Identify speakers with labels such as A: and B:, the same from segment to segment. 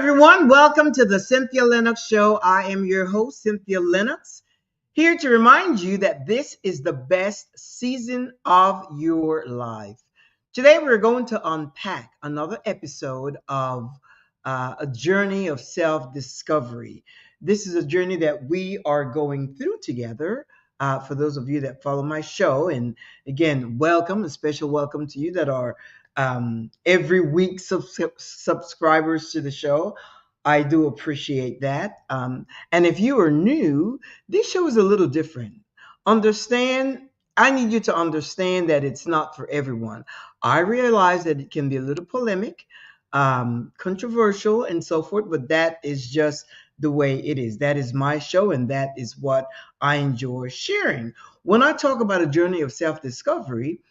A: everyone. Welcome to the Cynthia Linox Show. I am your host, Cynthia Linox, here to remind you that this is the best season of your life. Today, we're going to unpack another episode of a journey of self discovery. This is a journey that we are going through together. For those of you that follow my show, and again, welcome, a special welcome to you that are every week subscribers to the show. I do appreciate that. And if you are new, this show is a little different. Understand, I need you to understand that it's not for everyone. I realize that it can be a little polemic, controversial, and so forth, but that is just the way it is. That is my show, and that is what I enjoy sharing. When I talk about a journey of self discovery,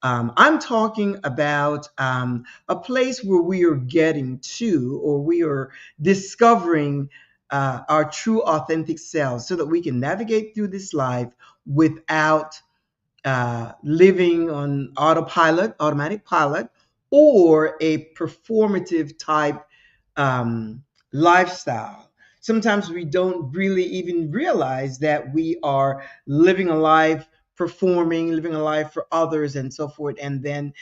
A: I'm talking about a place where we are getting to, or we are discovering our true, authentic selves so that we can navigate through this life without living on autopilot, automatic pilot, or a performative type lifestyle. Sometimes we don't really even realize that we are living a life, performing, living a life for others, and so forth. And then,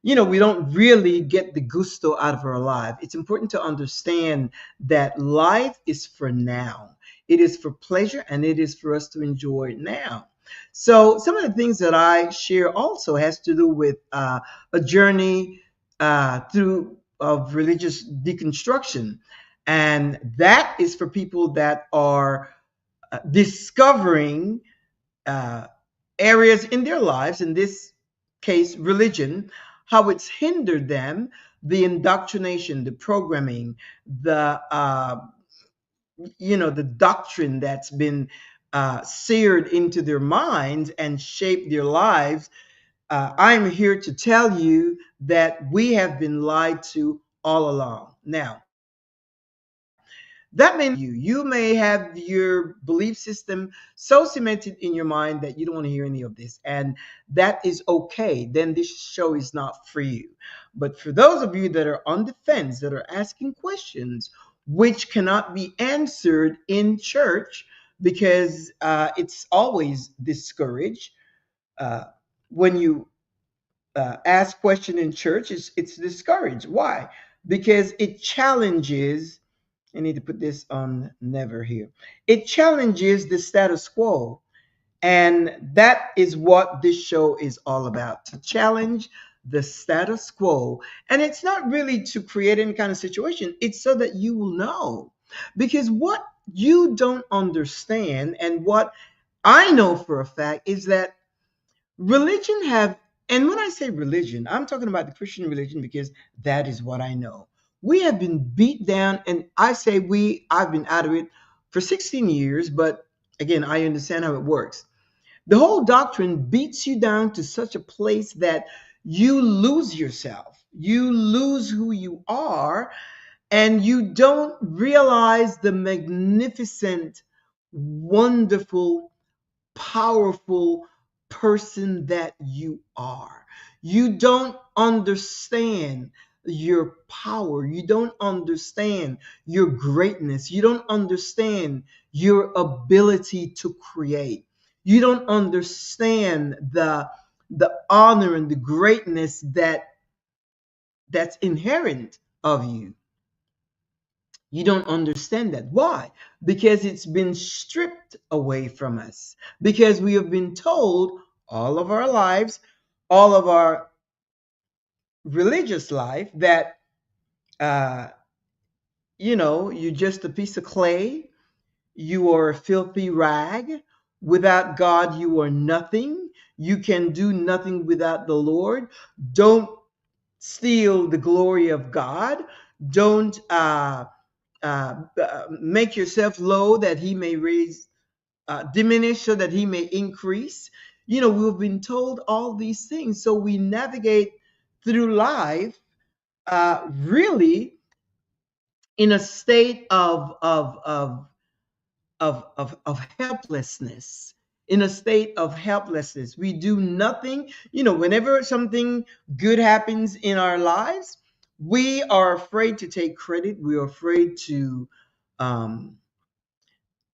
A: we don't really get the gusto out of our life. It's important to understand that life is for now, it is for pleasure, and it is for us to enjoy now. So some of the things that I share also has to do with a journey through of religious deconstruction, and that is for people that are discovering uh, areas in their lives, in this case, religion, how it's hindered them, the indoctrination, the programming, the doctrine that's been seared into their minds and shaped their lives. I'm here to tell you that we have been lied to all along. Now, that means you may have your belief system so cemented in your mind that you don't want to hear any of this, and that is okay. Then this show is not for you. But for those of you that are on the fence, that are asking questions which cannot be answered in church, because it's always discouraged uh, when you ask question in church. It's discouraged. Why? Because it challenges. I need to put this on never here. It challenges the status quo. And that is what this show is all about, to challenge the status quo. And it's not really to create any kind of situation, it's so that you will know. Because what you don't understand, and what I know for a fact, is that religion have, and when I say religion, I'm talking about the Christian religion, because that is what I know. We have been beat down, and I say I've been out of it for 16 years, but again, I understand how it works. The whole doctrine beats you down to such a place that you lose yourself. You lose who you are, and you don't realize the magnificent, wonderful, powerful person that you are. You don't understand your power. You don't understand your greatness. You don't understand your ability to create. You don't understand the honor and the greatness that's inherent of you. You don't understand that. Why? Because it's been stripped away from us. Because we have been told all of our lives, all of our religious life, that, uh, you're just a piece of clay. You are a filthy rag. Without God, you are nothing. You can do nothing without the Lord. Don't steal the glory of God. Don't make yourself low that he may raise, diminish so that he may increase. We've been told all these things, so we navigate through life really in a state of helplessness. In a state of helplessness, we do nothing. Whenever something good happens in our lives, We are afraid to take credit. We are afraid to um,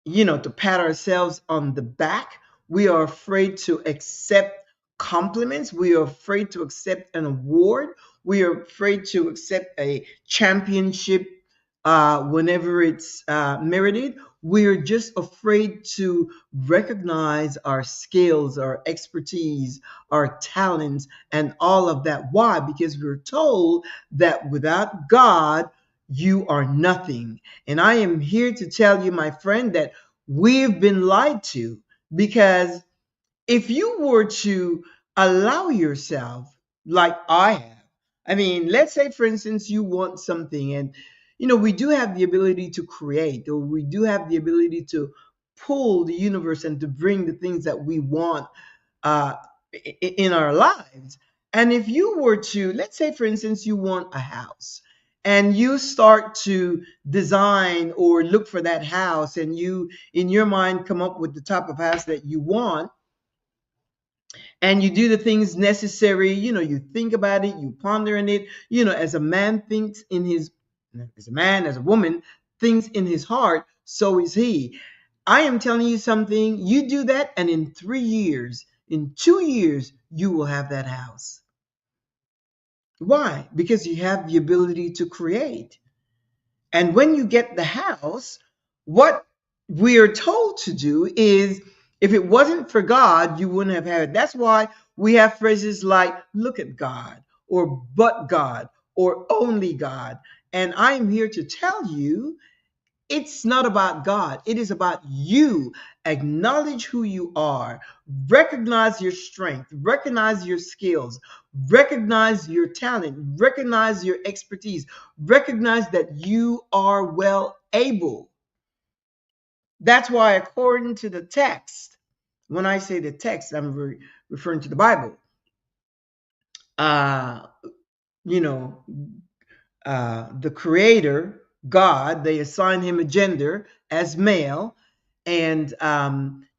A: to pat ourselves on the back. We are afraid to accept compliments. We are afraid to accept an award. We are afraid to accept a championship whenever it's merited. We're just afraid to recognize our skills, our expertise, our talents, and all of that. Why? Because we're told that without God, you are nothing. And I am here to tell you, my friend, that we've been lied to, because if you were to allow yourself, like I have, I mean, let's say, for instance, you want something, and we do have the ability to create, or we do have the ability to pull the universe and to bring the things that we want uh, in our lives. And if you were to, let's say, for instance, you want a house, and you start to design or look for that house, and you, in your mind, come up with the type of house that you want, and you do the things necessary, you think about it, you ponder on it, as a man thinks in his, as a man, as a woman thinks in his heart, so is he. I am telling you something, you do that, and in 3 years, in 2 years, you will have that house. Why? Because you have the ability to create. And when you get the house, what we are told to do is, if it wasn't for God, you wouldn't have had it. That's why we have phrases like, look at God, or but God, or only God. And I am here to tell you, it's not about God. It is about you. Acknowledge who you are. Recognize your strength. Recognize your skills. Recognize your talent. Recognize your expertise. Recognize that you are well able. That's why, according to the text, when I say the text, I'm referring to the Bible. Uh, you know, the creator, God, they assign him a gender as male, and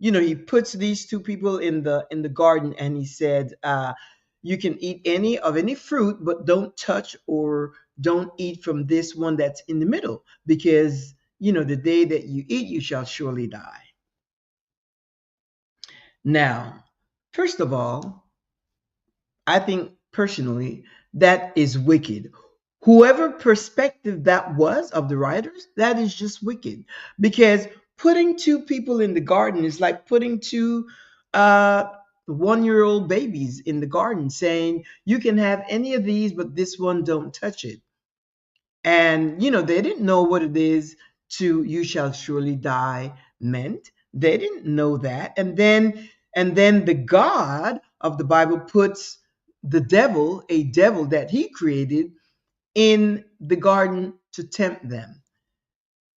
A: he puts these two people in the garden, and he said, you can eat any fruit, but don't touch or don't eat from this one that's in the middle, because the day that you eat, you shall surely die. Now, first of all, I think personally that is wicked. Whoever perspective that was of the writers, that is just wicked. Because putting two people in the garden is like putting two 1-year old babies in the garden, saying you can have any of these, but this one, don't touch it. And they didn't know what it is to "you shall surely die" meant. They didn't know that. And then the God of the Bible puts the devil, a devil that he created, in the garden to tempt them.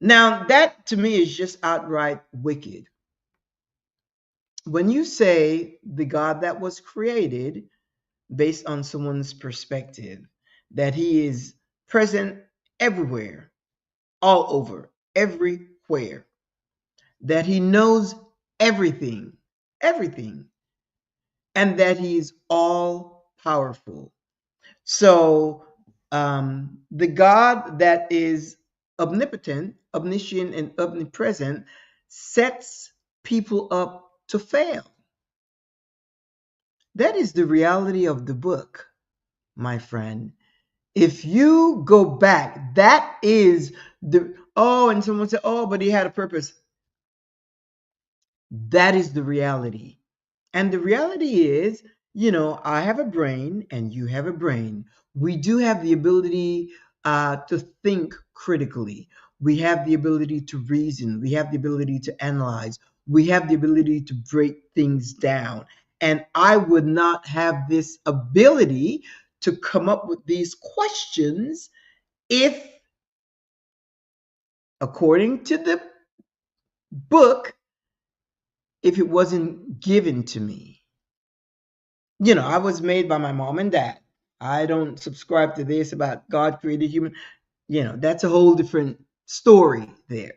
A: Now, that to me is just outright wicked. When you say the God that was created based on someone's perspective, that he is present everywhere, all over, everywhere, that he knows everything, everything, and that he's all powerful. So, the God that is omnipotent, omniscient, and omnipresent sets people up to fail. That is the reality of the book, my friend. If you go back, that is and someone said, oh, but he had a purpose. That is the reality. And the reality is, I have a brain and you have a brain. We do have the ability to think critically. We have the ability to reason. We have the ability to analyze. We have the ability to break things down. And I would not have this ability to come up with these questions if, according to the book, if it wasn't given to me. I was made by my mom and dad. I don't subscribe to this about God created human. That's a whole different story there.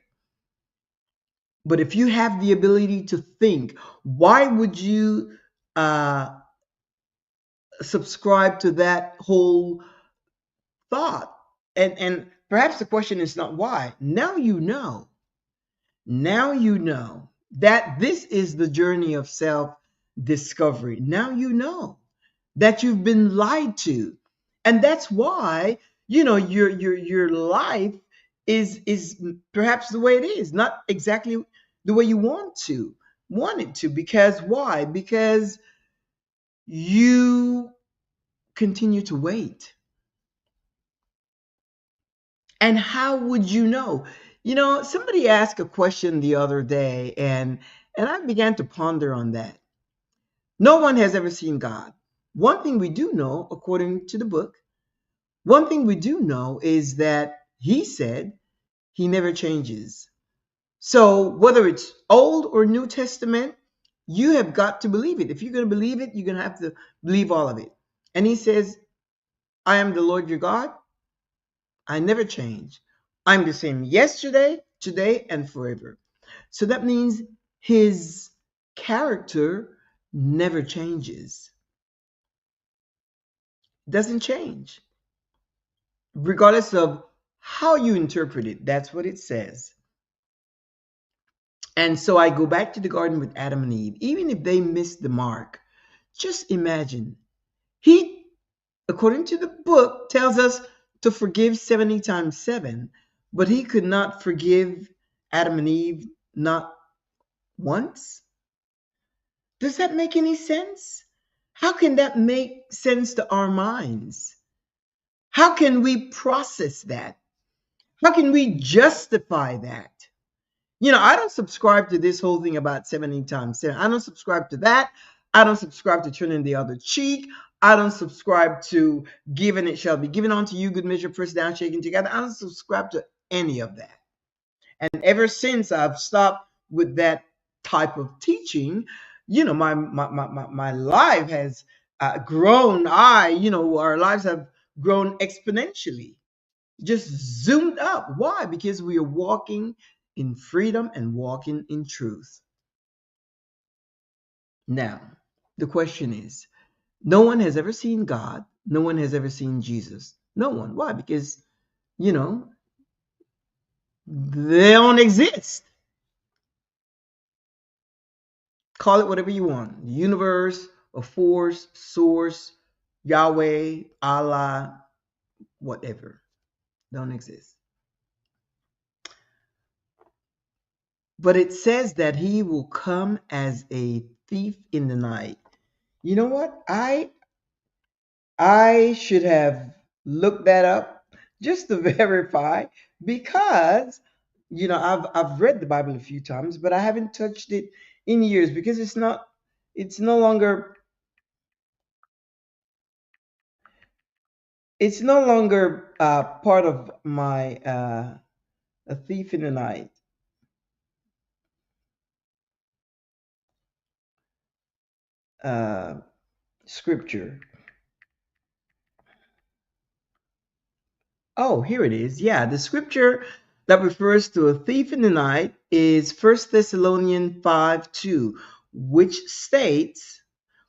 A: But if you have the ability to think, why would you uh, subscribe to that whole thought, and perhaps the question is not why. Now you know. Now you know that this is the journey of self discovery. Now you know that you've been lied to. And that's why, your life is perhaps the way it is, not exactly the way you want it to. Because why? Because you continue to wait. And how would you know? Somebody asked a question the other day, and I began to ponder on that. No one has ever seen God. One thing we do know, according to the book, one thing we do know is that he said he never changes. So whether it's Old or New Testament, you have got to believe it. If you're going to believe it, you're going to have to believe all of it. And he says, I am the Lord your God. I never change. I'm the same yesterday, today, and forever. So that means his character never changes, doesn't change, regardless of how you interpret it. That's what it says. And so I go back to the garden with Adam and Eve. Even if they missed the mark, just imagine. He, according to the book, tells us to forgive 70 times 7, but he could not forgive Adam and Eve not once. Does that make any sense? How can that make sense to our minds? How can we process that? How can we justify that? I don't subscribe to this whole thing about 70 times 7. I don't subscribe to that. I don't subscribe to turning the other cheek. I don't subscribe to given it shall be given unto you, good measure, pressed down, shaken together. I don't subscribe to any of that. And ever since I've stopped with that type of teaching, my life has grown. Our lives have grown exponentially, just zoomed up. Why? Because we are walking in freedom and walking in truth. Now, the question is, no one has ever seen God. No one has ever seen Jesus. No one. Why? Because, they don't exist. Call it whatever you want. The universe, a force, source, Yahweh, Allah, whatever. Don't exist. But it says that he will come as a thief in the night. You know what? I should have looked that up just to verify, because I've read the Bible a few times, but I haven't touched it in years, because it's no longer part of my a thief in the night uh, scripture. Oh, here it is. Yeah, the scripture that refers to a thief in the night is 1 Thessalonians 5:2, which states,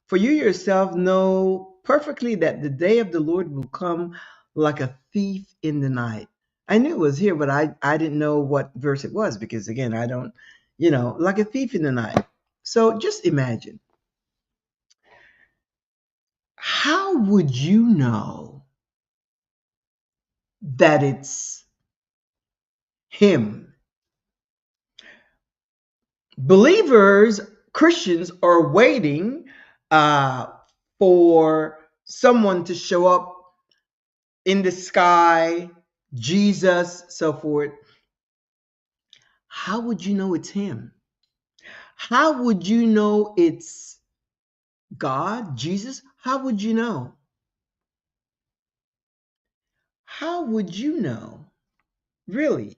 A: for you yourself know perfectly that the day of the Lord will come like a thief in the night. I knew it was here, but I didn't know what verse it was, because, again, I don't, like a thief in the night. So just imagine, how would you know that it's him? Believers, Christians, are waiting uh, for someone to show up in the sky, Jesus, so forth. How would you know it's him? How would you know it's God, Jesus? How would you know? How would you know? Really?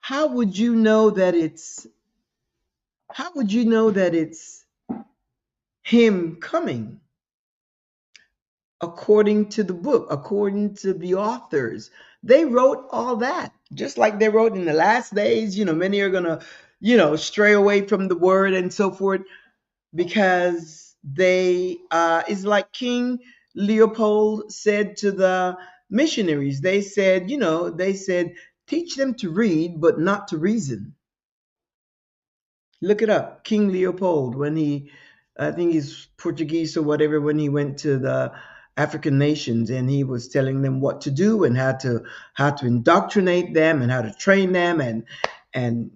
A: How would you know that it's how would you know that it's him coming? According to the book, according to the authors, they wrote all that. Just like they wrote in the last days, many are gonna, stray away from the word and so forth, because they it's like King Leopold said to the missionaries. They said, teach them to read, but not to reason. Look it up. King Leopold, when I think he's Portuguese or whatever, when he went to the African nations and he was telling them what to do and how to indoctrinate them and how to train them, and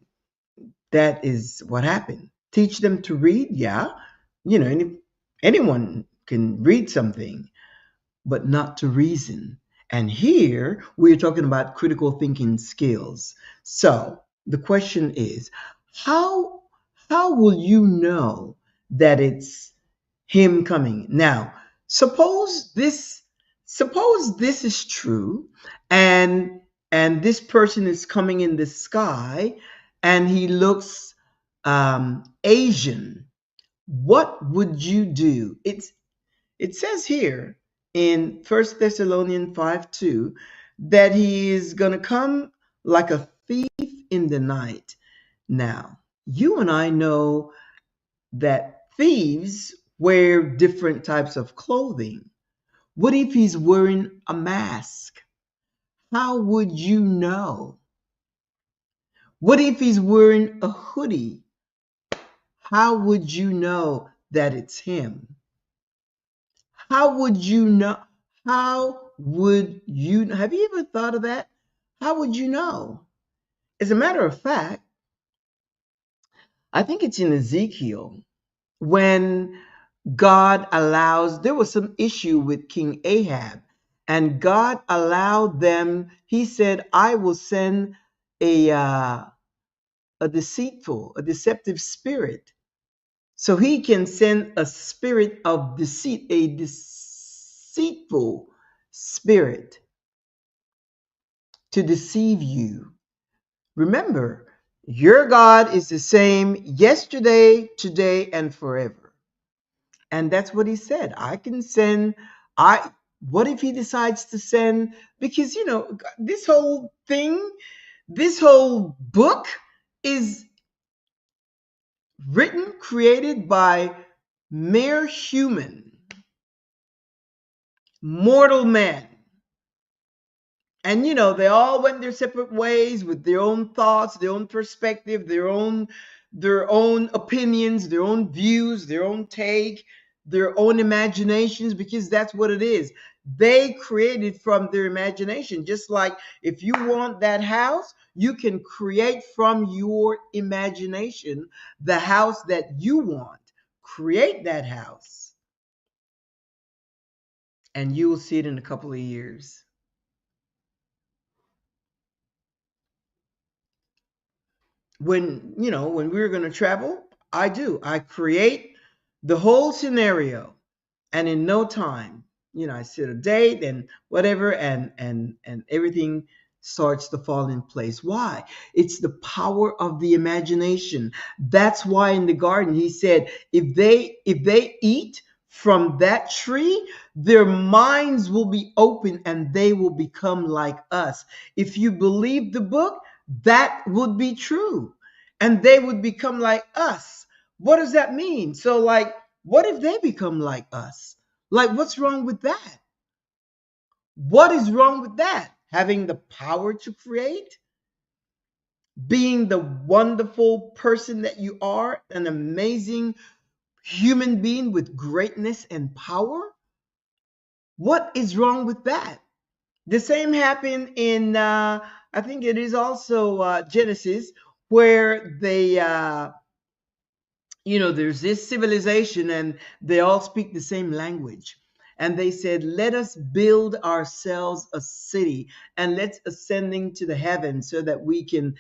A: that is what happened. Teach them to read, yeah. Anyone can read something, but not to reason. And here we're talking about critical thinking skills. So the question is, how how will you know that it's him coming? Now, suppose this is true, and this person is coming in the sky, and he looks Asian. What would you do? It says here in First Thessalonians 5:2 that he is going to come like a thief in the night. Now, you and I know that thieves wear different types of clothing. What if he's wearing a mask? How would you know? What if he's wearing a hoodie? How would you know that it's him? How would you know? How would you have you ever thought of that? How would you know? As a matter of fact, I think it's in Ezekiel when God allows, there was some issue with King Ahab, and God allowed them. He said, I will send a deceptive spirit. So he can send a spirit of deceit, a deceitful spirit to deceive you. Remember, your God is the same yesterday, today, and forever. And that's what he said. I can send, I what if he decides to send, because this whole thing, this whole book is written, created by mere human, mortal man. And they all went their separate ways with their own thoughts, their own perspective, their own opinions, their own views, their own take, their own imaginations, because that's what it is. They created from their imagination. Just like if you want that house, you can create from your imagination the house that you want. Create that house, and you will see it in a couple of years. When we were going to travel, I create the whole scenario, and in no time, I set a date and whatever, and everything starts to fall in place. Why? It's the power of the imagination. That's why in the garden he said, if they eat from that tree, their minds will be open and they will become like us. If you believe the book, that would be true, and they would become like us. What does that mean? So, like, what if they become like us? Like, what's wrong with that? What is wrong with that? Having the power to create, being the wonderful person that you are, an amazing human being with greatness and power. What is wrong with that? The same happened in, I think it is also Genesis, where there's this civilization and they all speak the same language. And they said, let us build ourselves a city and let's ascending to the heavens so that we can,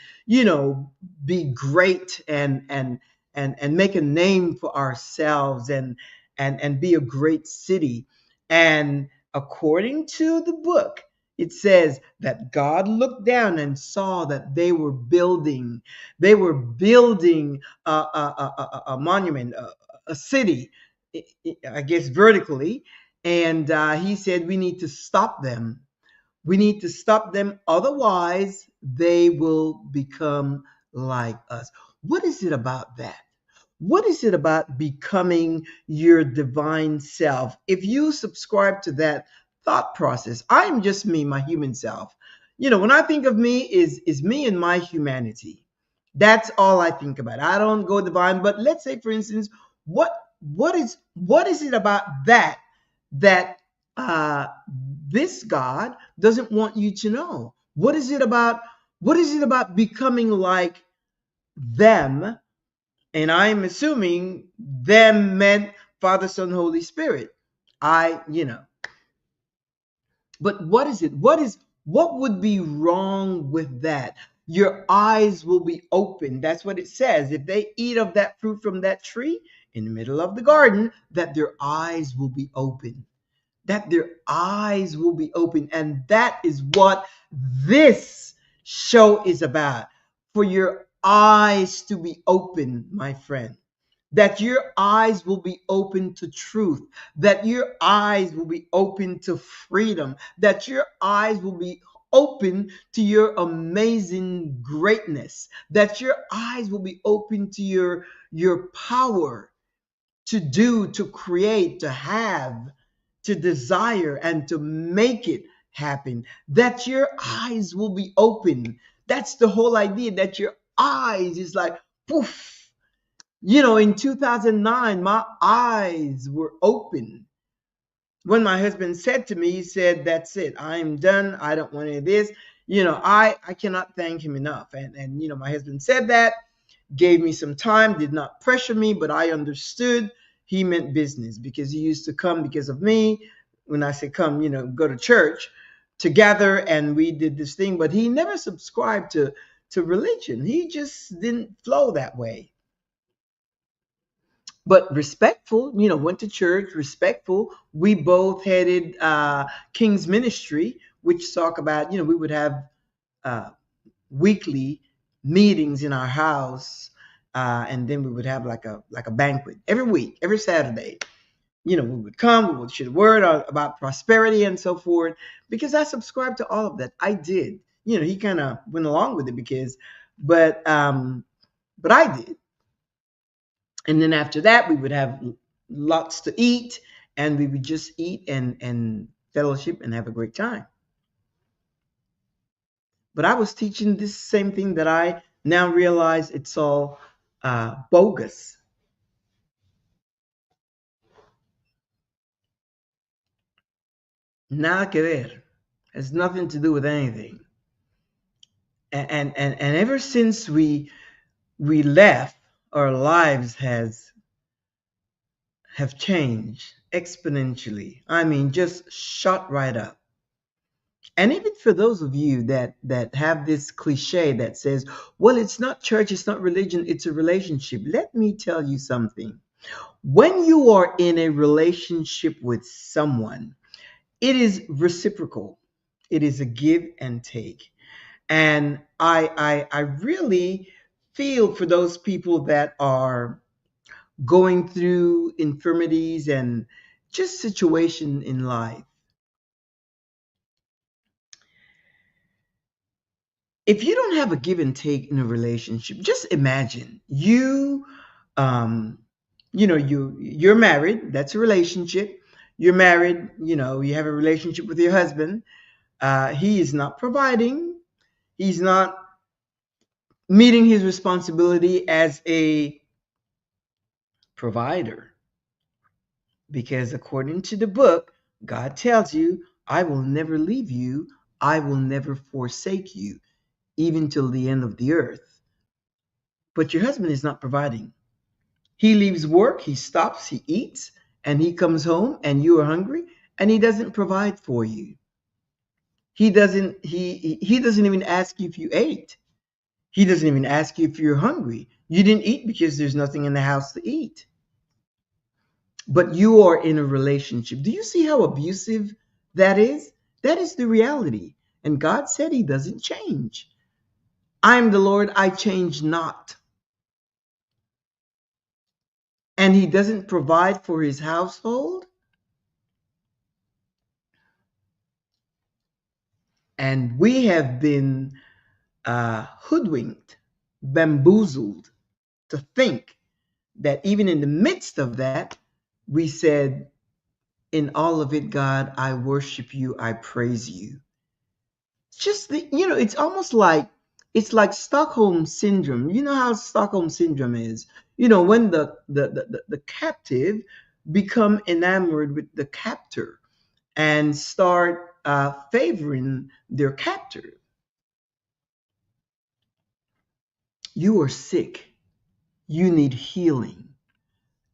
A: be great and make a name for ourselves and be a great city. And according to the book, it says that God looked down and saw that they were building a monument, a city, I guess vertically. And he said, we need to stop them. We need to stop them. Otherwise, they will become like us. What is it about that? What is it about becoming your divine self? If you subscribe to that thought process, I'm just me, my human self. When I think of me, is me and my humanity. That's all I think about. I don't go divine, but let's say, for instance, what what is it about that uh, this God doesn't want you to know? What is it about becoming like them? And I'm assuming them meant Father, Son, Holy Spirit. I, you know. But what is it? What would be wrong with that? Your eyes will be open. That's what it says. If they eat of that fruit from that tree in the middle of the garden, that their eyes will be open. That their eyes will be open. And that is what this show is about. For your eyes to be open, my friend. That your eyes will be open to truth, that your eyes will be open to freedom, that your eyes will be open to your amazing greatness, that your eyes will be open to your power to do, to create, to have, to desire, and to make it happen, that your eyes will be open. That's the whole idea, that your eyes is like poof. In 2009, my eyes were open. When my husband said to me, he said, "That's it. I'm done. I don't want any of this." I cannot thank him enough. And my husband said that, gave me some time, did not pressure me, but I understood he meant business, because he used to come because of me. When I say come, go to church together, and we did this thing, but he never subscribed to religion. He just didn't flow that way. But respectful, went to church, respectful. We both headed King's Ministry, which talk about, we would have uh, weekly meetings in our house, and then we would have like a banquet every week, every Saturday. We would come, we would share the word about prosperity and so forth, because I subscribed to all of that. I did. He kind of went along with it but I did. And then after that, we would have lots to eat, and we would just eat and fellowship and have a great time. But I was teaching this same thing that I now realize it's all bogus. Nada que ver. Has nothing to do with anything. And ever since we left, our lives has have changed exponentially. I mean, just shot right up. And even for those of you that have this cliche that says, well, it's not church, it's not religion, it's a relationship, let me tell you something. When you are in a relationship with someone, it is reciprocal. It is a give and take. And I really feel for those people that are going through infirmities and just situation in life. If you don't have a give and take in a relationship, just imagine um you're married. That's a relationship. You're married. You have a relationship with your husband. He is not providing. He's not meeting his responsibility as a provider, because according to the book, God tells you, I will never leave you, I will never forsake you, even till the end of the earth. But your husband is not providing. He leaves work, he stops, he eats, and he comes home and you are hungry, and he doesn't provide for you. He doesn't even ask you if you ate. He doesn't even ask you if you're hungry. You didn't eat because there's nothing in the house to eat. But you are in a relationship. Do you see how abusive that is? That is the reality. And God said he doesn't change. I'm the Lord, I change not. And he doesn't provide for his household. And we have been hoodwinked, bamboozled to think that even in the midst of that, we said, in all of it, God, I worship you, I praise you. Just it's almost like it's like Stockholm syndrome. You know how Stockholm syndrome is. When the captive become enamored with the captor and start favoring their captor. You are sick. You need healing.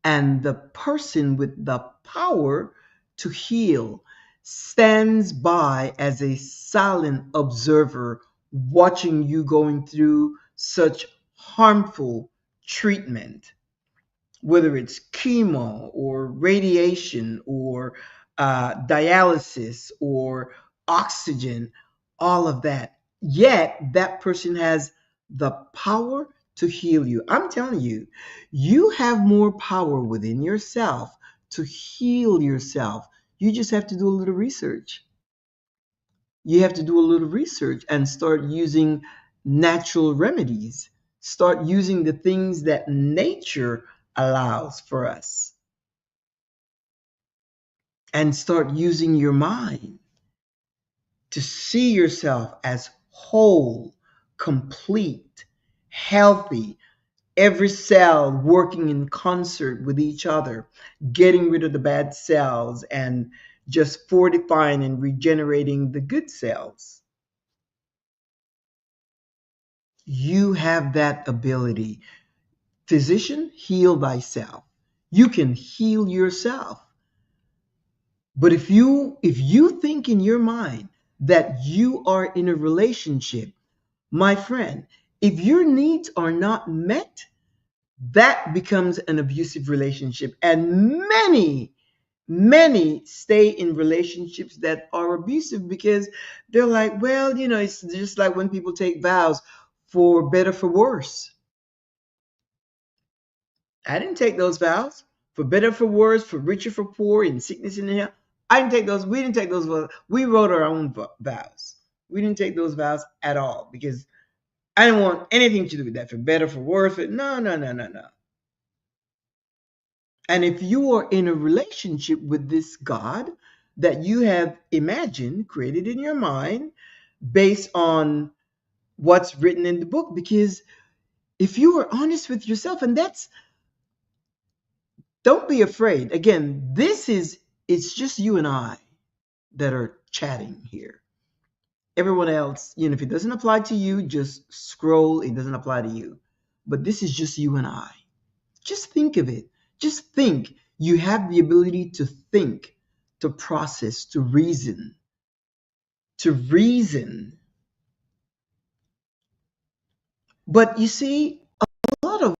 A: And the person with the power to heal stands by as a silent observer, watching you going through such harmful treatment, whether it's chemo or radiation or dialysis or oxygen, all of that. Yet that person has the power to heal you. I'm telling you, you have more power within yourself to heal yourself. You just have to do a little research. You have to do a little research and start using natural remedies. Start using the things that nature allows for us. And start using your mind to see yourself as whole, complete, healthy, every cell working in concert with each other, getting rid of the bad cells and just fortifying and regenerating the good cells. You have that ability. Physician, heal thyself. You can heal yourself. But if you think in your mind that you are in a relationship, my friend, if your needs are not met, that becomes an abusive relationship. And many stay in relationships that are abusive because they're like, well, it's just like when people take vows for better, for worse. I didn't take those vows. For better, for worse, for richer, for poor, in sickness and in health. I didn't take those. We didn't take those vows. We wrote our own vows. We didn't take those vows at all because I didn't want anything to do with that. For better, for worse. No, no, no, no, no. And if you are in a relationship with this God that you have imagined, created in your mind, based on what's written in the book, because if you are honest with yourself, and don't be afraid. Again, it's just you and I that are chatting here. Everyone else, if it doesn't apply to you, just scroll. It doesn't apply to you. But this is just you and I. Just think of it. Just think. You have the ability to think, to process, to reason. To reason. But you see, a lot of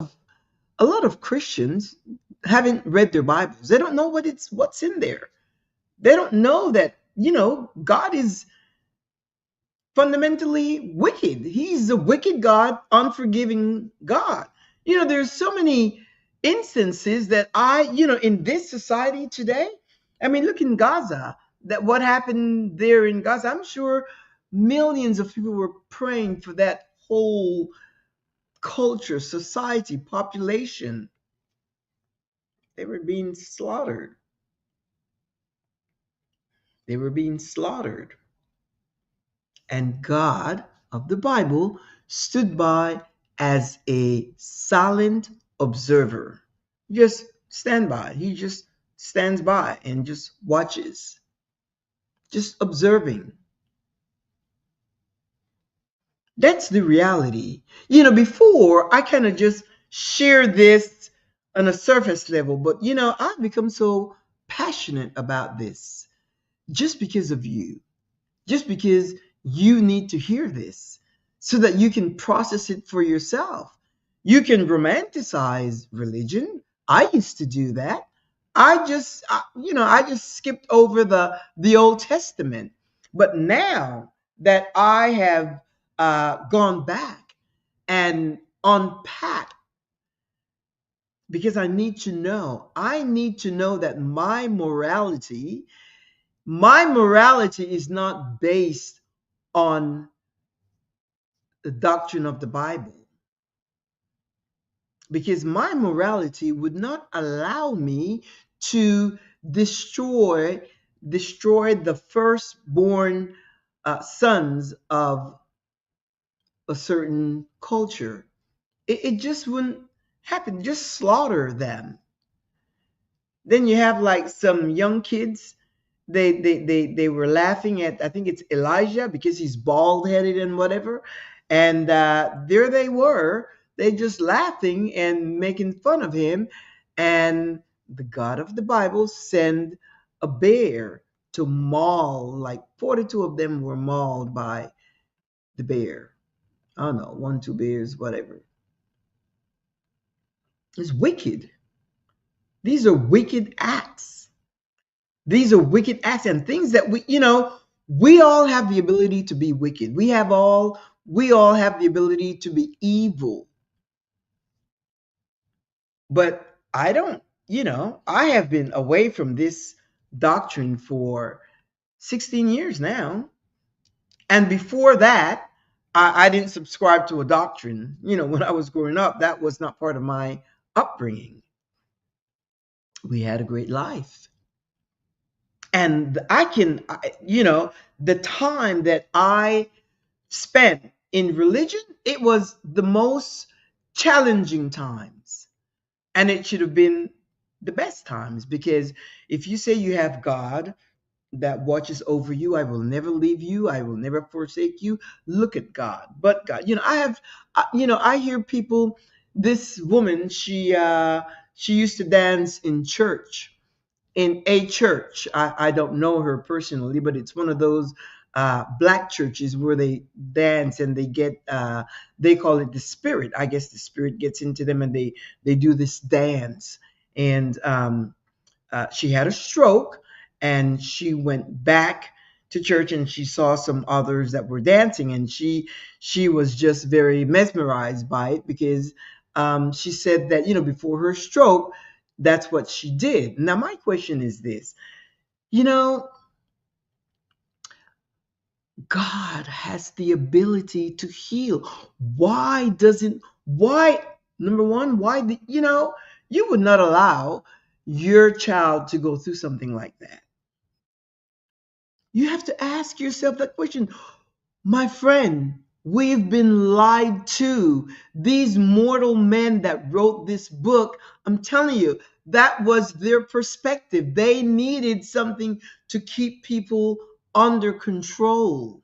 A: a lot of Christians haven't read their Bibles. They don't know what's in there. They don't know that, God is fundamentally wicked. He's a wicked God, unforgiving God. There's so many instances that in this society today, I mean, look in Gaza, that what happened there in Gaza, I'm sure millions of people were praying for that whole culture, society, population. They were being slaughtered. They were being slaughtered. And God of the Bible stood by as a silent observer. Just stand by. He just stands by and just watches, just observing. That's the reality. Before I kind of just share this on a surface level, but I've become so passionate about this just because of you. Just because you need to hear this so that you can process it for yourself. You can romanticize religion. I used to do that. I just skipped over the Old Testament. But now that I have gone back and unpacked, because I need to know that my morality is not based on the doctrine of the Bible. because my morality would not allow me to destroy the firstborn sons of a certain culture. It just wouldn't happen. Just slaughter them. Then you have like some young kids. They were laughing at, I think it's Elijah, because he's bald headed and whatever. And there they were. They just laughing and making fun of him. And the God of the Bible sent a bear to maul, like 42 of them were mauled by the bear. I don't know, one, two bears, whatever. It's wicked. These are wicked acts. These are wicked acts and things that we all have the ability to be wicked. We all have the ability to be evil. But I don't, I have been away from this doctrine for 16 years now. And before that, I didn't subscribe to a doctrine. When I was growing up, that was not part of my upbringing. We had a great life. And the time that I spent in religion, it was the most challenging times. And it should have been the best times, because if you say you have God that watches over you, I will never leave you, I will never forsake you. Look at God. But God, I hear people, this woman, she used to dance in church, in a church. I don't know her personally, but it's one of those black churches where they dance and they call it the spirit. I guess the spirit gets into them and they do this dance. And she had a stroke and she went back to church and she saw some others that were dancing, and she was just very mesmerized by it, because she said that before her stroke, that's what she did. Now my question is this: you know God has the ability to heal. Why, number one, you would not allow your child to go through something like that? You have to ask yourself that question. My friend, we've been lied to. These mortal men that wrote this book, I'm telling you, that was their perspective. They needed something to keep people under control,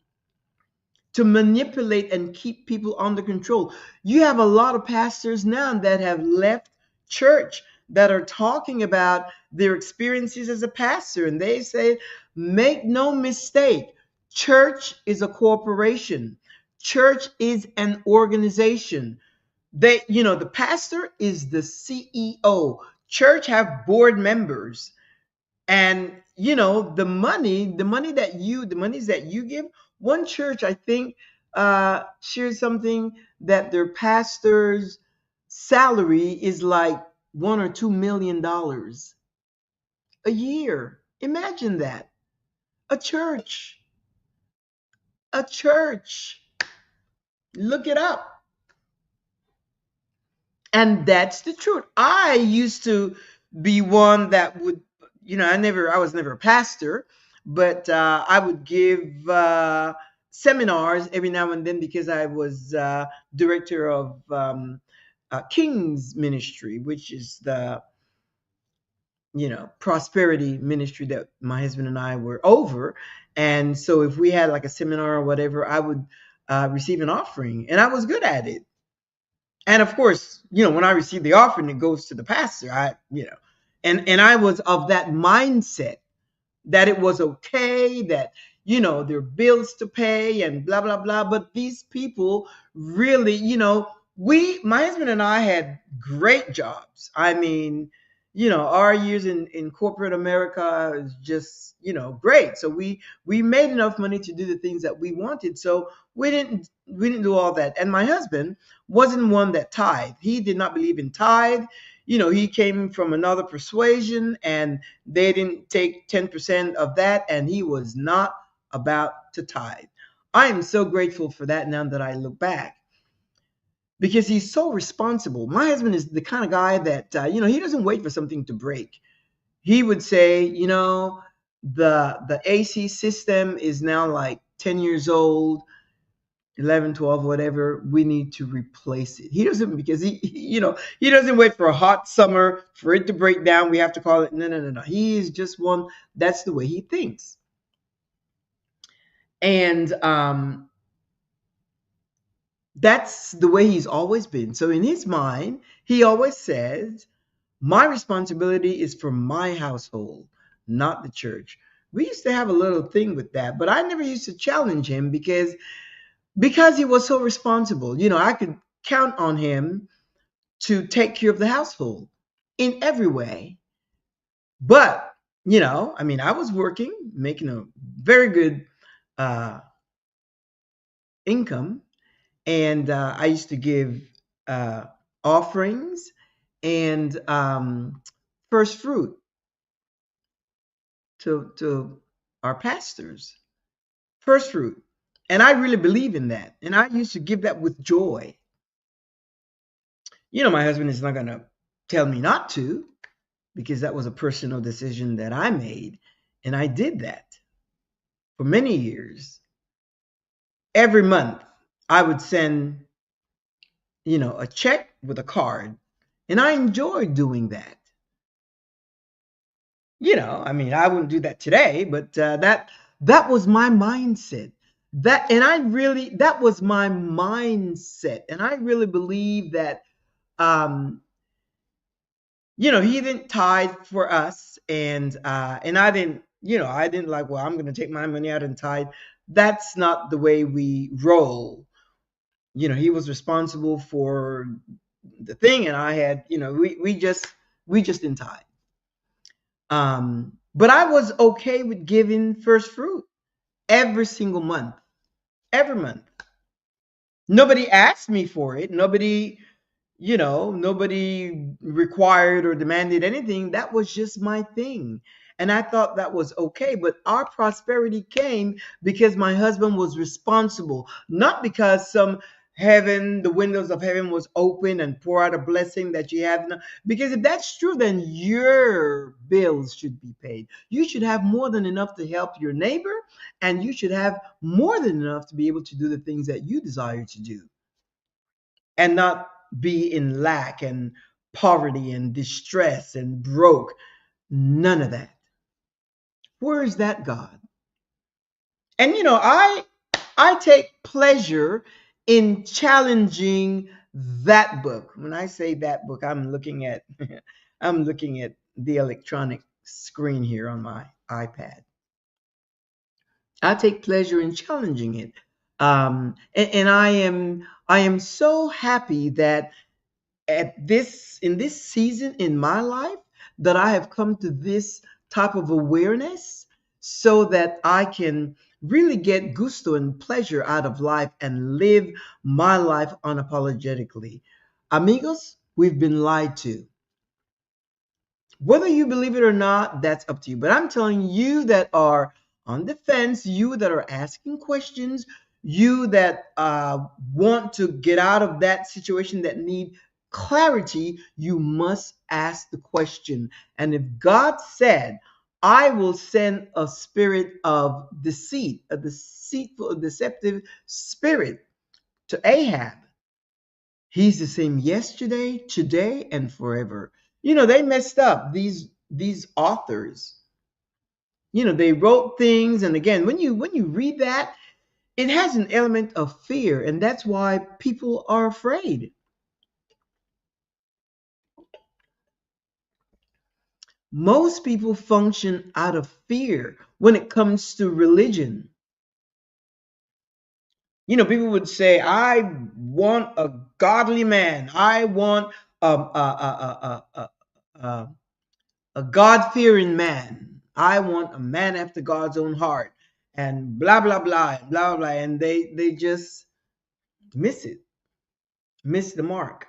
A: to manipulate and keep people under control. You have a lot of pastors now that have left church that are talking about their experiences as a pastor, and they say, make no mistake, church is a corporation. Church is an organization. The pastor is the CEO. Church have board members. And the monies that you give. One church, I think, shared something that their pastor's salary is like $1 or $2 million a year. Imagine that. A church. A church. Look it up. And that's the truth. I used to be one that would, I was never a pastor, but I would give seminars every now and then, because I was director of King's Ministry, which is the prosperity ministry that my husband and I were over. And so if we had like a seminar or whatever, I would receive an offering, and I was good at it. And of course, when I receive the offering, it goes to the pastor. And I was of that mindset that it was okay, that there are bills to pay and blah blah blah. But these people really, my husband and I had great jobs. I mean, our years in corporate America is just great. So we made enough money to do the things that we wanted. So we didn't do all that. And my husband wasn't one that tithe. He did not believe in tithe. He came from another persuasion, and they didn't take 10% of that, and he was not about to tithe. I am so grateful for that now that I look back. because he's so responsible. My husband is the kind of guy that he doesn't wait for something to break. He would say, the AC system is now like 10 years old, 11, 12, whatever. We need to replace it. He doesn't, because he doesn't wait for a hot summer for it to break down. We have to call it. No, no, no, no. He is just one. That's the way he thinks. And that's the way he's always been. So in his mind, he always says, my responsibility is for my household, not the church. We used to have a little thing with that, but I never used to challenge him because he was so responsible. I could count on him to take care of the household in every way. But, I was working, making a very good uh, income, and I used to give uh, offerings and first fruit to our pastors. First fruit. And I really believe in that. And I used to give that with joy. My husband is not going to tell me not to, because that was a personal decision that I made. And I did that for many years. Every month, I would send, a check with a card. And I enjoyed doing that. I wouldn't do that today, but that was my mindset. That was my mindset. And I really believe that, um, he didn't tithe for us, and I didn't like, well, I'm going to take my money out and tithe. That's not the way we roll. He was responsible for the thing, and I had, we just didn't tithe. But I was okay with giving first fruit every single month, every month. Nobody asked me for it. Nobody required or demanded anything. That was just my thing. And I thought that was okay. But our prosperity came because my husband was responsible, not because the windows of heaven was open and pour out a blessing that you have. Because if that's true, then your bills should be paid. You should have more than enough to help your neighbor, and you should have more than enough to be able to do the things that you desire to do, and not be in lack and poverty and distress and broke. None of that. Where is that God? And I take pleasure in challenging that book. When I say that book, I'm looking at I'm looking at the electronic screen here on my iPad. I take pleasure in challenging it. And I am so happy that in this season in my life, that I have come to this type of awareness, so that I can really get gusto and pleasure out of life and live my life unapologetically. Amigos, we've been lied to. Whether you believe it or not, that's up to you. But I'm telling you that are on the fence, you that are asking questions, you that want to get out of that situation, that need clarity, you must ask the question. And if God said, I will send a spirit of deceit, a deceitful, a deceptive spirit to Ahab, he's the same yesterday, today, and forever. They messed up, these authors. They wrote things, and again, when you read that, it has an element of fear, and that's why people are afraid. Most people function out of fear when it comes to religion. People would say, I want a godly man. I want a God-fearing man. I want a man after God's own heart, and blah blah blah and blah blah, and they just miss it, miss the mark.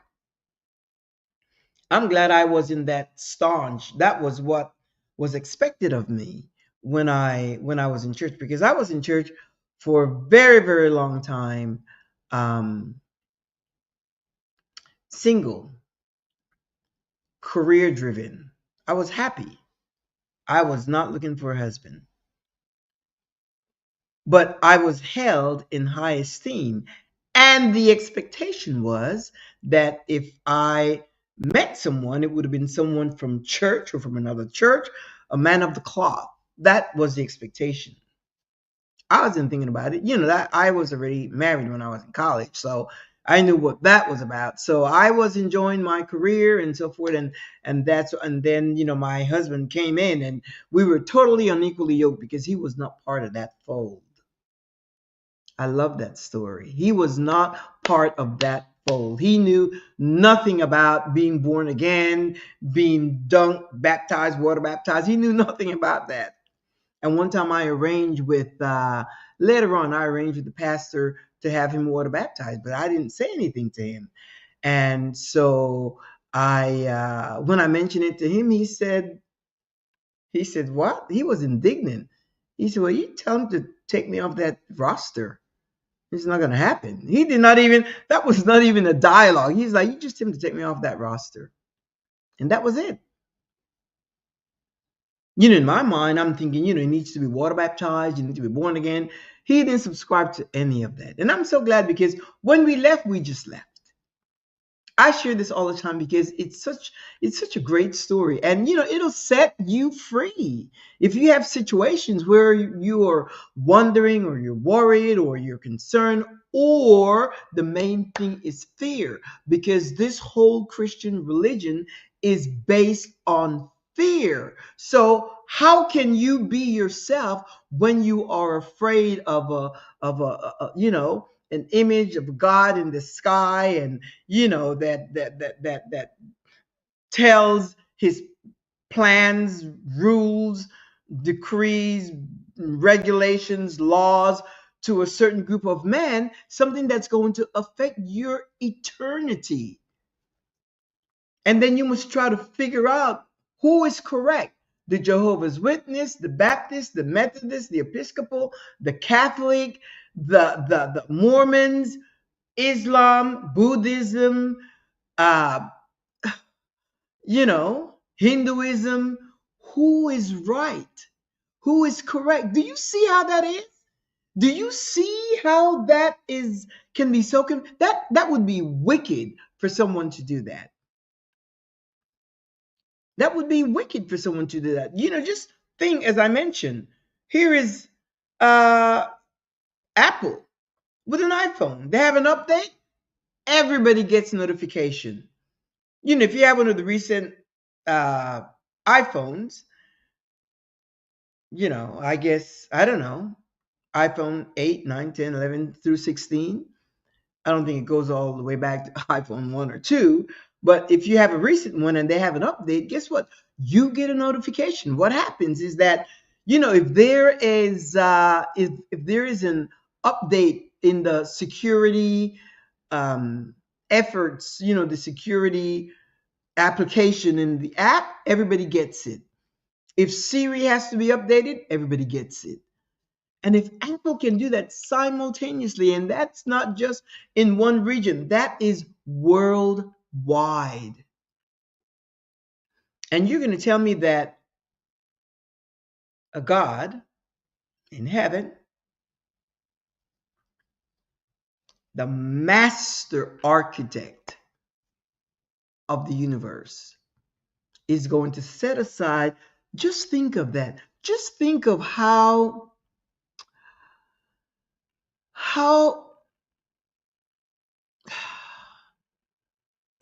A: I'm glad I wasn't that staunch. That was what was expected of me when I was in church, because I was in church for a very very long time. Um, single, career driven. I was happy. I was not looking for a husband, but I was held in high esteem. And the expectation was that if I met someone, it would have been someone from church or from another church, a man of the cloth. That was the expectation. I wasn't thinking about it. That I was already married when I was in college, so I knew what that was about. So I was enjoying my career and so forth, and then my husband came in, and we were totally unequally yoked because he was not part of that fold. I love that story. He was not part of that fold. He knew nothing about being born again, being dunked, baptized, water baptized. He knew nothing about that. And one time later on, I arranged with the pastor to have him water baptized, but I didn't say anything to him. And so when I mentioned it to him, he said, what? He was indignant. He said, well, you tell him to take me off that roster. It's not going to happen. That was not even a dialogue. He's like, you just tell him to take me off that roster. And that was it. In my mind, I'm thinking, he needs to be water baptized, you need to be born again. He didn't subscribe to any of that. And I'm so glad because when we left, we just left. I share this all the time because it's such a great story, and it'll set you free. If you have situations where you are wondering or you're worried or you're concerned, or the main thing is fear, because this whole Christian religion is based on fear. So how can you be yourself when you are afraid of an image of God in the sky, and that tells his plans, rules, decrees, regulations, laws to a certain group of men, something that's going to affect your eternity. And then you must try to figure out who is correct: the Jehovah's Witness, the Baptist, the Methodist, the Episcopal, the Catholic, the Mormons, Islam, Buddhism, uh, Hinduism. Who is right? Who is correct? Do you see how that is? Do you see how that is can be so that would be wicked for someone to do that. That would be wicked for someone to do that. Just think, as I mentioned, here is uh Apple with an iPhone. They have an update, everybody gets notification. If you have one of the recent uh, iPhones, I guess, I don't know, iPhone 8, 9, 10, 11 through 16. I don't think it goes all the way back to iPhone 1 or 2. But if you have a recent one and they have an update, guess what? You get a notification. What happens is that, if there is an update in the security efforts, the security application in the app, everybody gets it. If Siri has to be updated, everybody gets it. And if Apple can do that simultaneously, and that's not just in one region, that is worldwide. And you're going to tell me that a God in heaven, the master architect of the universe, is going to set aside, just think of that. Just think of how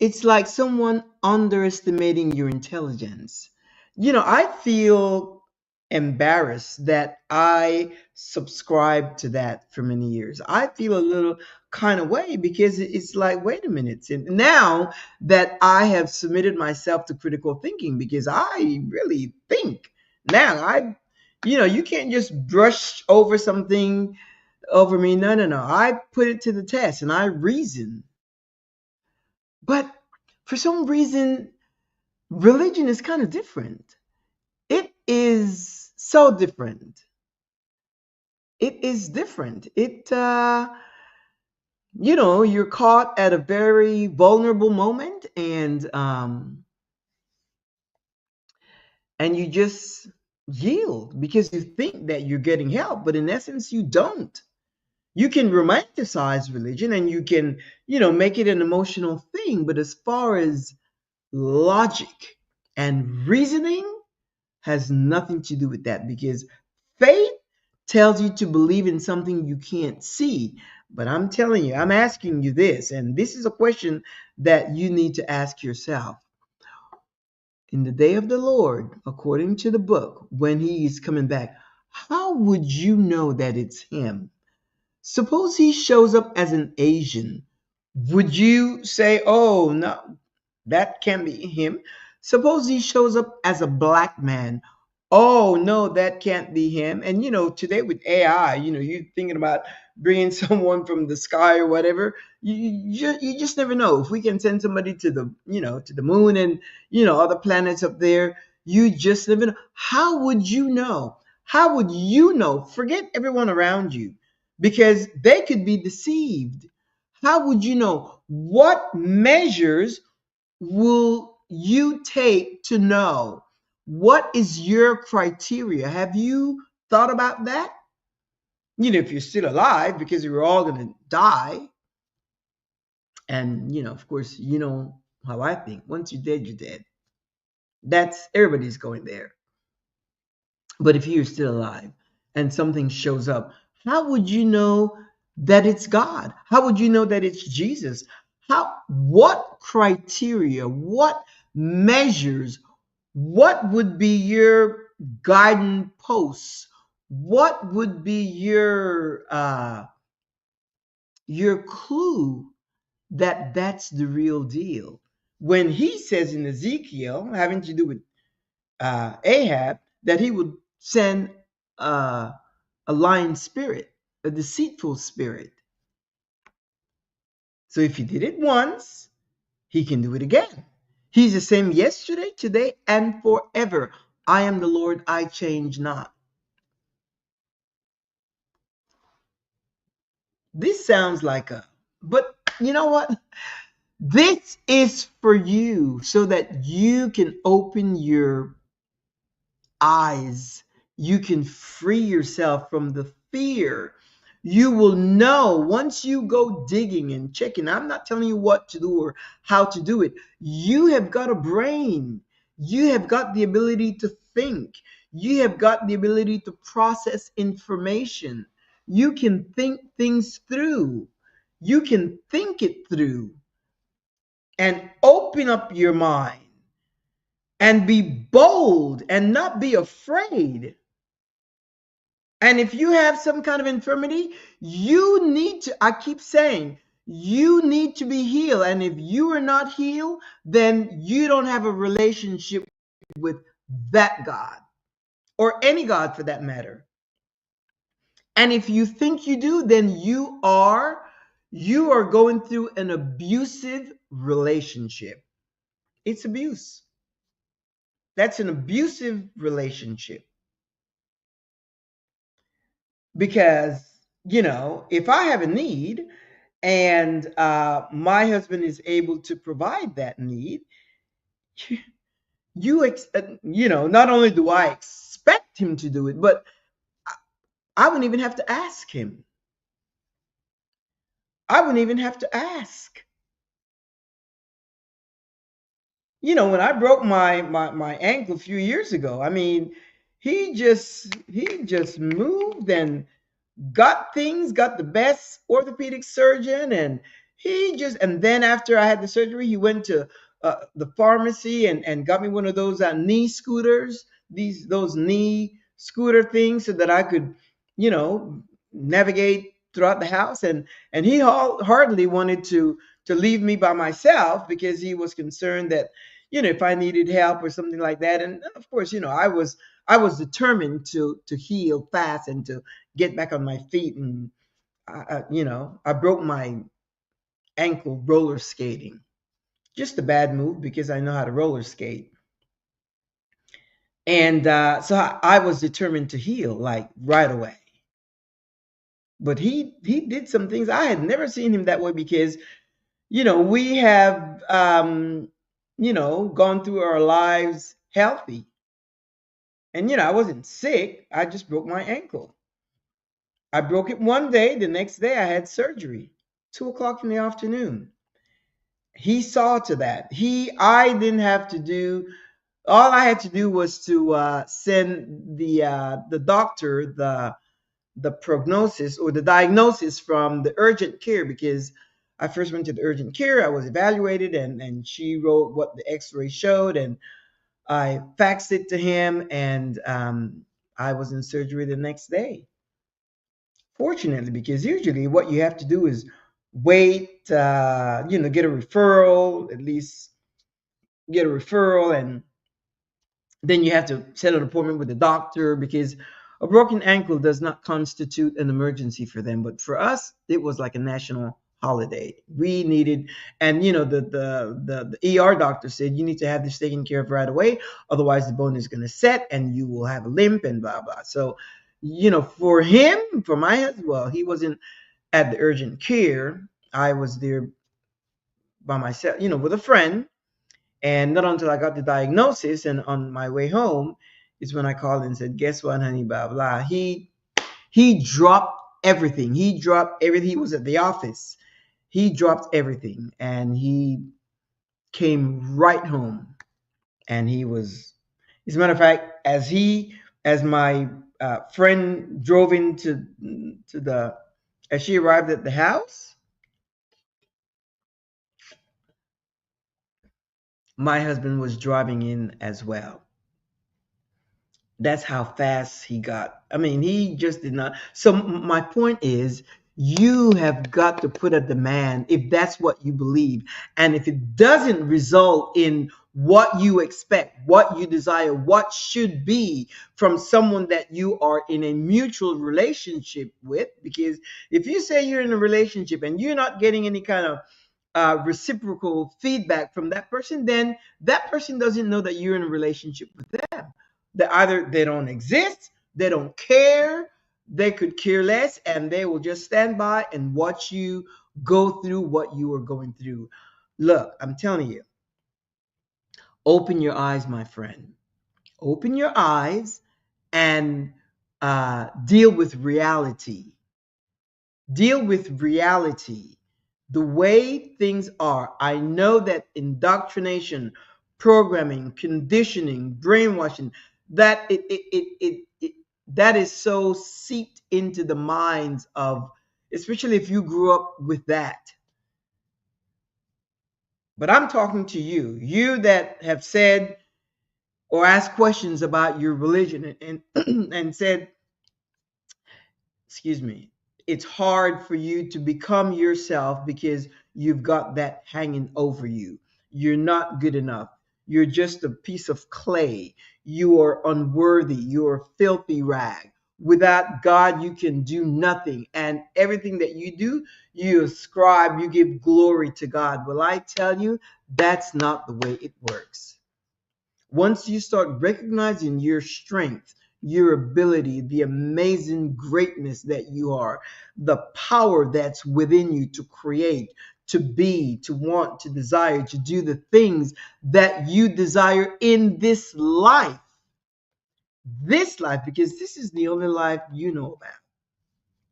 A: it's like someone underestimating your intelligence. I feel embarrassed that I subscribed to that for many years. I feel a little kind of way because it's like, wait a minute. And now that I have submitted myself to critical thinking, because I really think now, you can't just brush over something over me. No, no, no. I put it to the test and I reason. But for some reason, religion is kind of different. It is so different. It is different. You're caught at a very vulnerable moment, and you just yield because you think that you're getting help, but in essence you don't. You can romanticize religion and you can, make it an emotional thing, but as far as logic and reasoning, has nothing to do with that, because faith tells you to believe in something you can't see. But I'm telling you, I'm asking you this, and this is a question that you need to ask yourself. In the day of the Lord, according to the book, when he is coming back, how would you know that it's him? Suppose he shows up as an Asian. Would you say, oh, no, that can't be him? Suppose he shows up as a black man. Oh, no, that can't be him. And, today with AI, you're thinking about bringing someone from the sky or whatever. You just never know. If we can send somebody to to the moon and, other planets up there, you just never know. How would you know? How would you know? Forget everyone around you, because they could be deceived. How would you know? What measures will you take to know? What is your criteria? Have you thought about that? If you're still alive, because we're all going to die. And, of course, how I think. Once you're dead, you're dead. That's everybody's going there. But if you're still alive and something shows up, how would you know that it's God? How would you know that it's Jesus? What criteria, what measures, what would be your guiding posts? What would be your clue that that's the real deal? When he says in Ezekiel, having to do with Ahab, that he would send uh, a lying spirit, a deceitful spirit. So if he did it once, he can do it again. He's the same yesterday, today, and forever. I am the Lord, I change not. This sounds like but you know what? This is for you so that you can open your eyes. You can free yourself from the fear. You will know once you go digging and checking. I'm not telling you what to do or how to do it. You have got a brain. You have got the ability to think. You have got the ability to process information. You can think things through. You can think it through and open up your mind and be bold and not be afraid. And if you have some kind of infirmity, you need to, I keep saying, you need to be healed. And if you are not healed, then you don't have a relationship with that God or any God for that matter. And if you think you do, then you are going through an abusive relationship. It's abuse. That's an abusive relationship. Because, if I have a need and my husband is able to provide that need, not only do I expect him to do it, but I wouldn't even have to ask him. I wouldn't even have to ask. When I broke my ankle a few years ago, I mean, he just moved and got the best orthopedic surgeon, and and then after I had the surgery, he went to the pharmacy and got me one of those knee scooters, those knee scooter things, so that I could, you know, navigate throughout the house. And he hardly wanted to leave me by myself, because he was concerned that, if I needed help or something like that. And of course, I was determined to heal fast and to get back on my feet. And I broke my ankle roller skating. Just a bad move, because I know how to roller skate. And so I was determined to heal like right away. But he did some things. I had never seen him that way because, we have, gone through our lives healthy. And, I wasn't sick. I just broke my ankle. I broke it one day. The next day, I had surgery, 2 o'clock in the afternoon. He saw to that. I didn't have to do. All I had to do was to send the doctor the prognosis or the diagnosis from the urgent care, because I first went to the urgent care. I was evaluated, and she wrote what the X-ray showed, and I faxed it to him, and I was in surgery the next day. Fortunately, because usually what you have to do is wait, get a referral, at least get a referral, and then you have to set an appointment with the doctor, because a broken ankle does not constitute an emergency for them. But for us, it was like a national holiday. We needed, and the ER doctor said you need to have this taken care of right away, otherwise the bone is going to set and you will have a limp and blah blah. So, for him, for my husband, well, he wasn't at the urgent care. I was there by myself, with a friend, and not until I got the diagnosis and on my way home is when I called and said, "Guess what, honey? Blah blah." He dropped everything. He dropped everything. He was at the office. He dropped everything, and he came right home. And he was, as a matter of fact, as my friend drove into to the, as she arrived at the house, my husband was driving in as well. That's how fast he got. I mean, he just did not. So my point is, you have got to put a demand if that's what you believe. And if it doesn't result in what you expect, what you desire, what should be from someone that you are in a mutual relationship with, because if you say you're in a relationship and you're not getting any kind of reciprocal feedback from that person, then that person doesn't know that you're in a relationship with them. That either they don't exist, they don't care, they could care less, and they will just stand by and watch you go through what you are going through. Look, I'm telling you, open your eyes, my friend. Open your eyes and deal with reality. Deal with reality, the way things are. I know that indoctrination, programming, conditioning, brainwashing, that that is so seeped into the minds of, especially if you grew up with that. But I'm talking to you that have said or asked questions about your religion, and said, excuse me, it's hard for you to become yourself because you've got that hanging over you. You're not good enough. You're just a piece of clay. You are unworthy. You're a filthy rag. Without God, you can do nothing. And everything that you do, you ascribe, you give glory to God. Well, I tell you, that's not the way it works. Once you start recognizing your strength, your ability, the amazing greatness that you are, the power that's within you to create, to be, to want, to desire, to do the things that you desire in this life, because this is the only life you know about.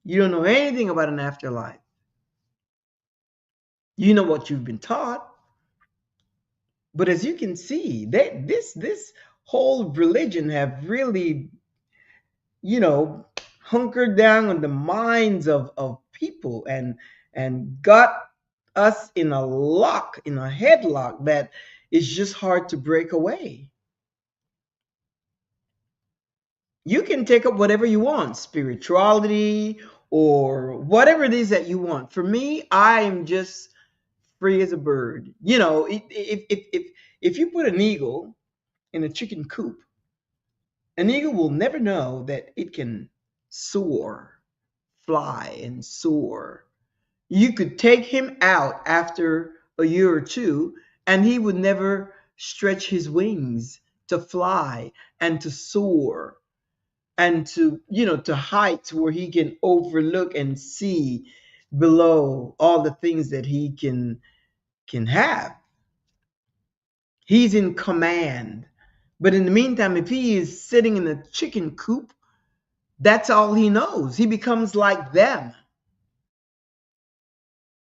A: You don't know anything about an afterlife. You know what you've been taught, but as you can see, this whole religion have really, you know, hunkered down on the minds of people, and got us in a lock, in a headlock that is just hard to break away. You can take up whatever you want, spirituality or whatever it is that you want. For me, I'm just free as a bird. If you put an eagle in a chicken coop, an eagle will never know that it can soar, fly and soar. You could take him out after a year or two, and he would never stretch his wings to fly and to soar. and to heights where he can overlook and see below all the things that he can have. He's in command. But in the meantime, if he is sitting in a chicken coop, that's all he knows. He becomes like them.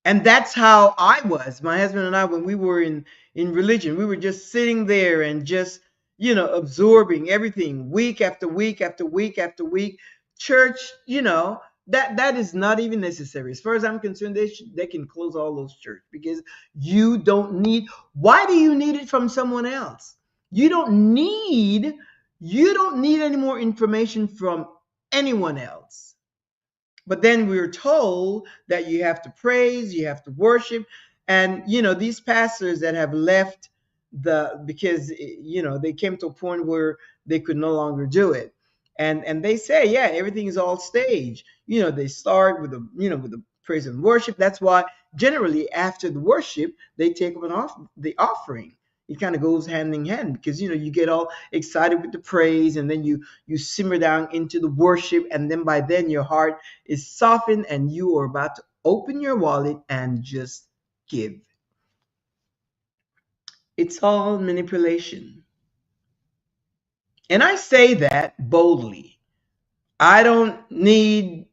A: And that's how I was, my husband and I, when we were in religion. We were just sitting there and just absorbing everything, week after week after week after week. Church, that is not even necessary as far as I'm concerned. They can close all those church, because you don't need. Why do you need it from someone else? You don't need any more information from anyone else. But then we were told that you have to praise, you have to worship. And these pastors that have left because they came to a point where they could no longer do it. And they say, yeah, everything is all staged. They start with the praise and worship. That's why generally after the worship they take up the offering. It kind of goes hand in hand, because you get all excited with the praise, and then you simmer down into the worship, and then by then your heart is softened and you are about to open your wallet and just give. It's all manipulation. And I say that boldly. I don't need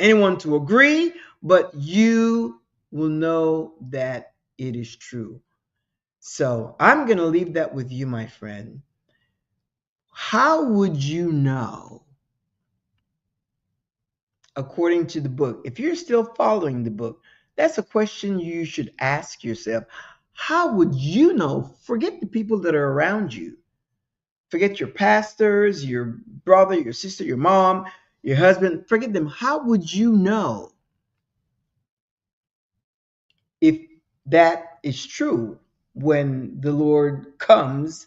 A: anyone to agree, but you will know that it is true. So I'm going to leave that with you, my friend. How would you know, according to the book, if you're still following the book? That's a question you should ask yourself. How would you know? Forget the people that are around you. Forget your pastors, your brother, your sister, your mom, your husband. Forget them. How would you know if that is true when the Lord comes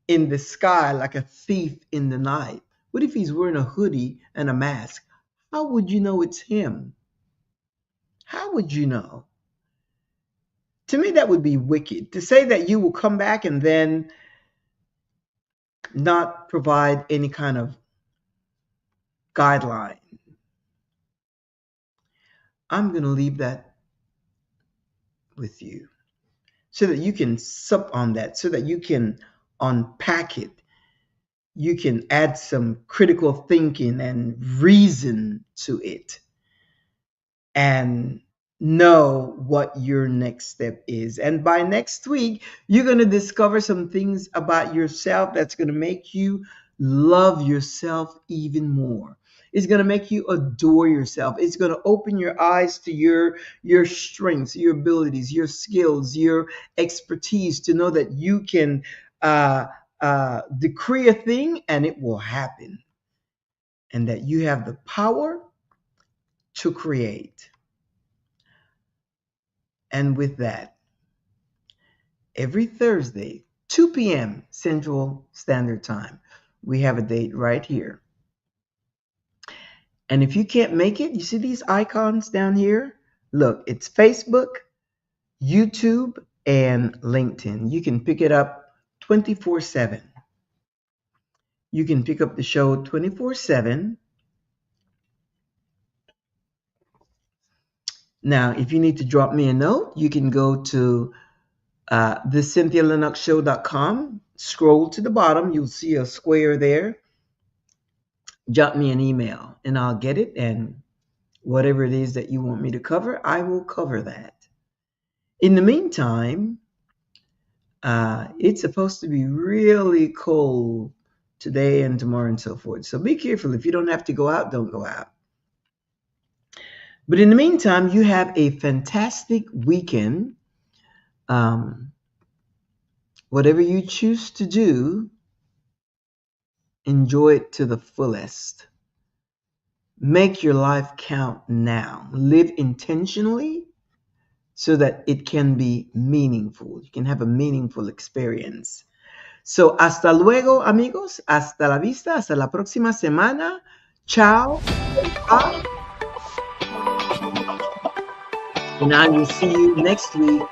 A: in the sky like a thief in the night? What if he's wearing a hoodie and a mask? How would you know it's him? How would you know? To me, that would be wicked. To say that you will come back and then not provide any kind of guideline. I'm going to leave that with you so that you can sup on that, so that you can unpack it. You can add some critical thinking and reason to it, and know what your next step is. And by next week, you're going to discover some things about yourself that's going to make you love yourself even more. It's going to make you adore yourself. It's going to open your eyes to your strengths, your abilities, your skills, your expertise, to know that you can decree a thing and it will happen, and that you have the power to create. And with that, every Thursday, 2 p.m. Central Standard Time, we have a date right here. And if you can't make it, you see these icons down here? Look, it's Facebook, YouTube, and LinkedIn. You can pick it up 24/7. You can pick up the show 24/7. Now, if you need to drop me a note, you can go to the CynthiaLinoxShow.com. Scroll to the bottom. You'll see a square there. Drop me an email and I'll get it. And whatever it is that you want me to cover, I will cover that. In the meantime, it's supposed to be really cold today and tomorrow and so forth. So be careful. If you don't have to go out, don't go out. But in the meantime, you have a fantastic weekend. Whatever you choose to do, enjoy it to the fullest. Make your life count now. Live intentionally so that it can be meaningful. You can have a meaningful experience. So, hasta luego, amigos. Hasta la vista. Hasta la próxima semana. Ciao. And I will see you next week.